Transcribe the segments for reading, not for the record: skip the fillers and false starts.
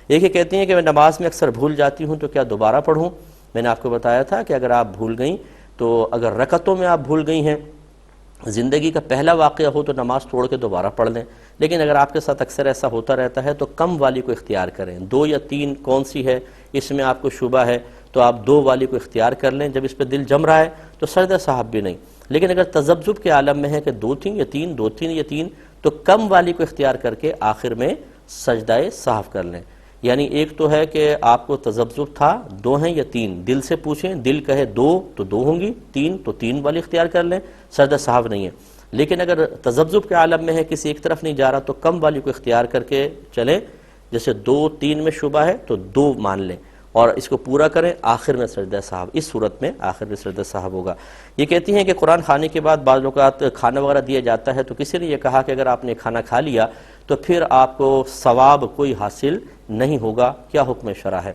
ایک یہ کہتی ہیں کہ میں نماز میں اکثر بھول جاتی ہوں تو کیا دوبارہ پڑھوں؟ میں نے آپ کو بتایا تھا کہ اگر آپ بھول گئیں تو اگر رکعتوں میں آپ بھول گئی ہیں، زندگی کا پہلا واقعہ ہو تو نماز توڑ کے دوبارہ پڑھ لیں، لیکن اگر آپ کے ساتھ اکثر ایسا ہوتا رہتا ہے تو کم والی کو اختیار کریں، 2 یا 3 کون سی ہے اس میں آپ کو شبہ ہے تو آپ 2 والی کو اختیار کر لیں، جب اس پہ دل جم رہا ہے تو سجدہ صاحب بھی نہیں، لیکن اگر تذبذب کے عالم میں ہے کہ 2-3 یا 3 2-3 یا 3 تو کم والی کو اختیار کر کے آخر میں سجدہ صاحب کر لیں۔ یعنی ایک تو ہے کہ آپ کو تذبذب تھا 2 ہیں یا 3، دل سے پوچھیں، دل کہے 2 تو 2 ہوں گی، 3 تو 3 والی اختیار کر لیں، سجدہ صاحب نہیں ہے۔ لیکن اگر تذبذب کے عالم میں ہے کسی ایک طرف نہیں جا رہا تو کم والی کو اختیار کر کے چلیں، جیسے 2-3 میں شبہ ہے تو 2 مان لیں اور اس کو پورا کریں، آخر میں سجدہ صاحب، اس صورت میں آخر میں سجدہ صاحب ہوگا۔ یہ کہتی ہیں کہ قرآن کھانے کے بعد بعض اوقات کھانا وغیرہ دیا جاتا ہے تو کسی نے یہ کہا کہ اگر آپ نے کھانا کھا لیا تو پھر آپ کو ثواب کوئی حاصل نہیں ہوگا، کیا حکم شرع ہے؟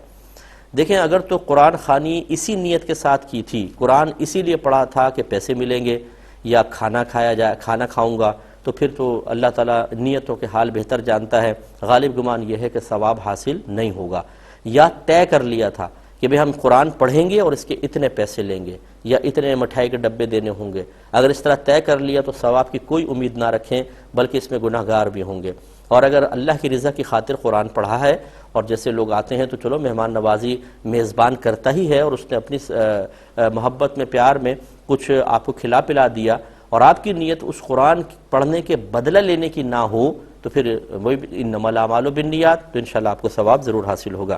دیکھیں اگر تو قرآن خوانی اسی نیت کے ساتھ کی تھی، قرآن اسی لیے پڑھا تھا کہ پیسے ملیں گے یا کھانا کھایا جائے، کھانا کھاؤں گا، تو پھر تو اللہ تعالیٰ نیتوں کے حال بہتر جانتا ہے، غالب گمان یہ ہے کہ ثواب حاصل نہیں ہوگا۔ یا طے کر لیا تھا کہ بھئی ہم قرآن پڑھیں گے اور اس کے اتنے پیسے لیں گے یا اتنے مٹھائی کے ڈبے دینے ہوں گے، اگر اس طرح طے کر لیا تو ثواب کی کوئی امید نہ رکھیں، بلکہ اس میں گناہ گار بھی ہوں گے۔ اور اگر اللہ کی رضا کی خاطر قرآن پڑھا ہے اور جیسے لوگ آتے ہیں تو چلو مہمان نوازی میزبان کرتا ہی ہے اور اس نے اپنی محبت میں پیار میں کچھ آپ کو کھلا پلا دیا اور آپ کی نیت اس قرآن پڑھنے کے بدلہ لینے کی نہ ہو تو پھر وہی انما الاعمال بالنیات، تو انشاءاللہ آپ کو ثواب ضرور حاصل ہوگا۔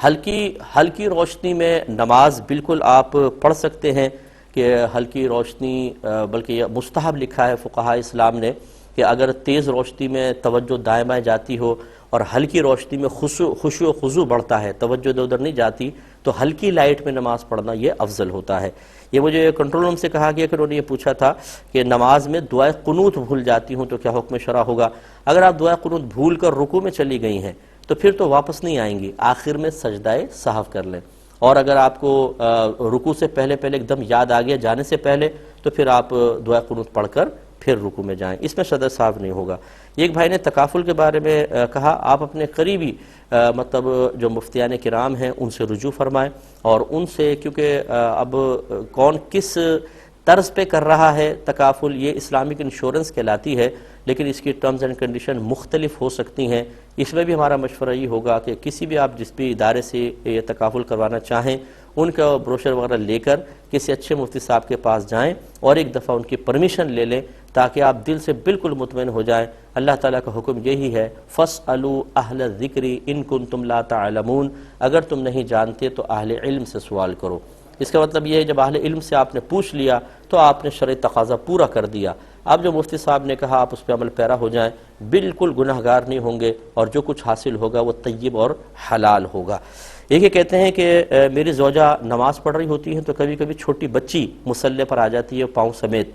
ہلکی روشنی میں نماز بالکل آپ پڑھ سکتے ہیں کہ ہلکی روشنی، بلکہ یہ مستحب لکھا ہے فقہاء اسلام نے کہ اگر تیز روشنی میں توجہ دائیں بائیں جاتی ہو اور ہلکی روشنی میں خشوع و خضوع بڑھتا ہے، توجہ ادھر ادھر نہیں جاتی، تو ہلکی لائٹ میں نماز پڑھنا یہ افضل ہوتا ہے۔ یہ مجھے کنٹرول روم سے کہا گیا کہ انہوں نے یہ پوچھا تھا کہ نماز میں دعائے قنوت بھول جاتی ہوں تو کیا حکم شرع ہوگا؟ اگر آپ دعائے قنوت بھول کر رکوع میں چلی گئی ہیں تو پھر تو واپس نہیں آئیں گی، آخر میں سجدہ سہو کر لیں، اور اگر آپ کو رکوع سے پہلے ایک دم یاد آ گیا جانے سے پہلے تو پھر آپ دعائے قنوت پڑھ کر پھر رکوع میں جائیں، اس میں سجدہ سہو نہیں ہوگا۔ ایک بھائی نے تکافل کے بارے میں کہا، آپ اپنے قریبی مطلب جو مفتیان کرام ہیں ان سے رجوع فرمائیں اور ان سے، کیونکہ اب کون کس طرز پہ کر رہا ہے تکافل، یہ اسلامک انشورنس کہلاتی ہے، لیکن اس کی ٹرمز اینڈ کنڈیشن مختلف ہو سکتی ہیں۔ اس میں بھی ہمارا مشورہ یہ ہوگا کہ کسی بھی آپ جس بھی ادارے سے یہ تکافل کروانا چاہیں ان کا بروشر وغیرہ لے کر کسی اچھے مفتی صاحب کے پاس جائیں اور ایک دفعہ ان کی پرمیشن لے لیں تاکہ آپ دل سے بالکل مطمئن ہو جائیں۔ اللہ تعالیٰ کا حکم یہی ہے، فَاسْأَلُوا أَهْلَ الذِّكْرِ إِن كُنتُمْ لَا تَعْلَمُونَ، اگر تم نہیں جانتے تو اہل علم سے سوال کرو۔ اس کا مطلب یہ ہے جب اہل علم سے آپ نے پوچھ لیا تو آپ نے شرعی تقاضا پورا کر دیا۔ اب جو مفتی صاحب نے کہا آپ اس پہ عمل پیرا ہو جائیں، بالکل گناہ گار نہیں ہوں گے اور جو کچھ حاصل ہوگا وہ طیب اور حلال ہوگا۔ یہ کہتے ہیں کہ میری زوجہ نماز پڑھ رہی ہوتی ہیں تو کبھی کبھی چھوٹی بچی مصلی پر آ جاتی ہے پاؤں سمیت،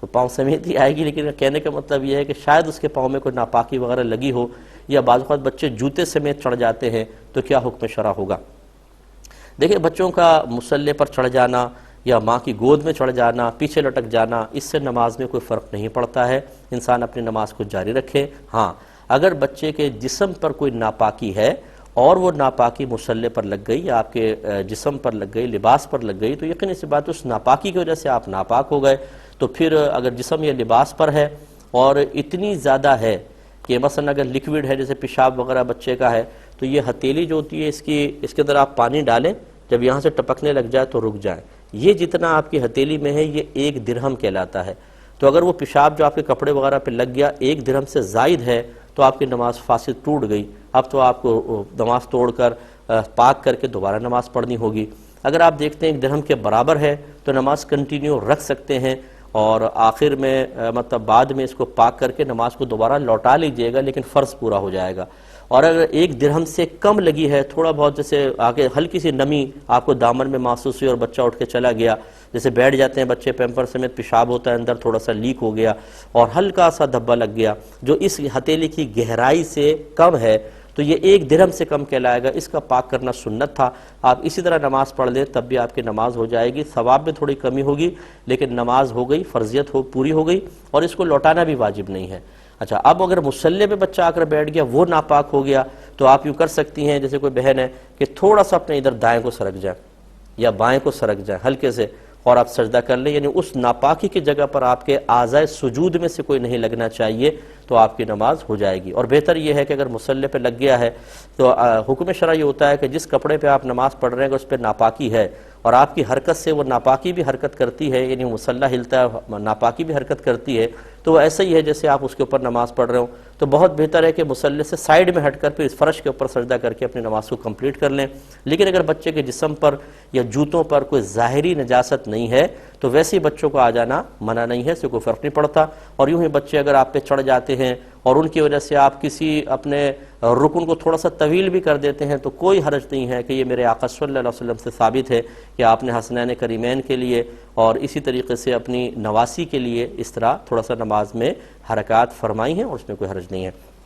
تو پاؤں سمیت ہی آئے گی، لیکن کہنے کا مطلب یہ ہے کہ شاید اس کے پاؤں میں کوئی ناپاکی وغیرہ لگی ہو، یا بعض اوقات بچے جوتے سمیت چڑھ جاتے ہیں تو کیا حکم شرع ہوگا؟ دیکھیں بچوں کا مصلی پر چڑھ جانا یا ماں کی گود میں چڑھ جانا، پیچھے لٹک جانا، اس سے نماز میں کوئی فرق نہیں پڑتا ہے، انسان اپنی نماز کو جاری رکھے۔ ہاں اگر بچے کے جسم پر کوئی ناپاکی ہے اور وہ ناپاکی مصلی پر لگ گئی یا آپ کے جسم پر لگ گئی، لباس پر لگ گئی، تو یقینی سی بات اس ناپاکی کی وجہ سے آپ ناپاک ہو گئے، تو پھر اگر جسم یا لباس پر ہے اور اتنی زیادہ ہے کہ مثلا اگر لیکوڈ ہے جیسے پیشاب وغیرہ بچے کا ہے تو یہ ہتھیلی جو ہوتی ہے اس کے اندر آپ پانی ڈالیں، جب یہاں سے ٹپکنے لگ جائے تو رک جائیں، یہ جتنا آپ کی ہتھیلی میں ہے یہ 1 درہم کہلاتا ہے، تو اگر وہ پیشاب جو آپ کے کپڑے وغیرہ پہ لگ گیا 1 درہم سے زائد ہے تو آپ کی نماز فاسد ٹوٹ گئی، اب تو آپ کو نماز توڑ کر پاک کر کے دوبارہ نماز پڑھنی ہوگی۔ اگر آپ دیکھتے ہیں 1 درہم کے برابر ہے تو نماز کنٹینیو رکھ سکتے ہیں اور آخر میں مطلب بعد میں اس کو پاک کر کے نماز کو دوبارہ لوٹا لیجئے گا، لیکن فرض پورا ہو جائے گا۔ اور اگر 1 درہم سے کم لگی ہے، تھوڑا بہت جیسے آگے ہلکی سی نمی آپ کو دامن میں محسوس ہوئی اور بچہ اٹھ کے چلا گیا، جیسے بیٹھ جاتے ہیں بچے پیمپر سمیت، پیشاب ہوتا ہے اندر تھوڑا سا لیک ہو گیا اور ہلکا سا دھبا لگ گیا جو اس ہتھیلی کی گہرائی سے کم ہے، تو یہ 1 درہم سے کم کہلائے گا، اس کا پاک کرنا سنت تھا۔ آپ اسی طرح نماز پڑھ لیں تب بھی آپ کی نماز ہو جائے گی، ثواب میں تھوڑی کمی ہوگی لیکن نماز ہو گئی، فرضیت پوری ہو گئی اور اس کو لوٹانا بھی واجب نہیں ہے۔ اچھا، اب اگر مصلی پہ بچہ آ کر بیٹھ گیا، وہ ناپاک ہو گیا، تو آپ یوں کر سکتی ہیں، جیسے کوئی بہن ہے کہ تھوڑا سا اپنے ادھر دائیں کو سرک جائیں یا بائیں کو سرک جائیں ہلکے سے، اور آپ سجدہ کر لیں، یعنی اس ناپاکی کی جگہ پر آپ کے اعضائے سجود میں سے کوئی نہیں لگنا چاہیے، تو آپ کی نماز ہو جائے گی۔ اور بہتر یہ ہے کہ اگر مصلی پہ لگ گیا ہے تو حکم شرع یہ ہوتا ہے کہ جس کپڑے پہ آپ نماز پڑھ رہے ہیں اگر اس پہ ناپاکی ہے اور آپ کی حرکت سے وہ ناپاکی بھی حرکت کرتی ہے، یعنی مصلی ہلتا ہے ناپاکی بھی حرکت کرتی ہے، تو وہ ایسا ہی ہے جیسے آپ اس کے اوپر نماز پڑھ رہے ہوں، تو بہت بہتر ہے کہ مصلی سے سائیڈ میں ہٹ کر پھر اس فرش کے اوپر سجدہ کر کے اپنی نماز کو کمپلیٹ کر لیں۔ لیکن اگر بچے کے جسم پر یا جوتوں پر کوئی ظاہری نجاست نہیں ہے تو ویسے ہی بچوں کو آ جانا منع نہیں ہے، اس سے کوئی فرق نہیں پڑتا۔ اور یوں ہی بچے اگر آپ پہ چڑھ جاتے ہیں اور ان کی وجہ سے آپ کسی اپنے رکن کو تھوڑا سا طویل بھی کر دیتے ہیں تو کوئی حرج نہیں ہے، کہ یہ میرے آقا صلی اللہ علیہ وسلم سے ثابت ہے کہ آپ نے حسنین کریمین کے لیے اور اسی طریقے سے اپنی نواسی کے لیے اس طرح تھوڑا سا نماز میں حرکات فرمائی ہیں، اور اس میں کوئی حرج نہیں ہے۔